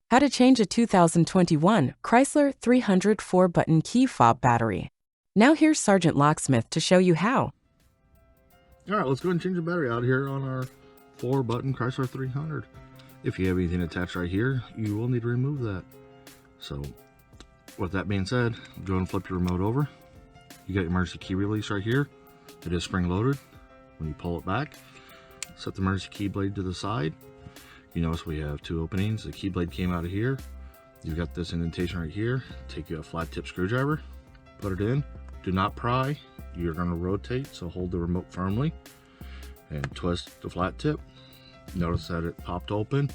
How to change a 2021 Chrysler 300 4-button key fob battery. Now here's Sergeant Locksmith to show you how. Alright, let's go and change the battery out here on our 4-button Chrysler 300. If you have anything attached right here, you will need to remove that. So, with that being said, go and flip your remote over. You got your emergency key release right here. It is spring loaded. When you pull it back, set the emergency key blade to the side. You notice we have two openings. The key blade came out of here. You've got this indentation right here. Take you a flat tip screwdriver, put it in. Do not pry. You're going to rotate, so hold the remote firmly and twist the flat tip. Notice that it popped open.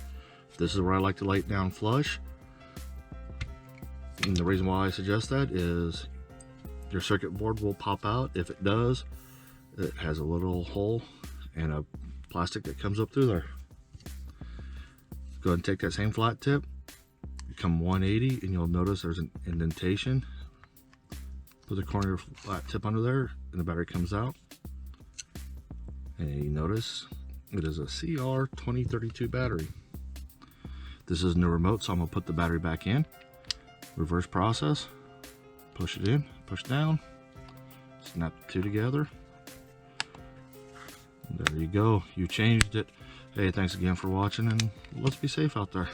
This is where I like to lay it down flush. And the reason why I suggest that is your circuit board will pop out. If it does, it has a little hole and a plastic that comes up through there. Go ahead and take that same flat tip, come 180, and you'll notice there's an indentation. Put the corner of your flat tip under there, and the battery comes out. And you notice it is a CR2032 battery. This is a new remote, so I'm going to put the battery back in. Reverse process. Push it in, push down. Snap the two together. And there you go. You changed it. Hey, thanks again for watching, and let's be safe out there.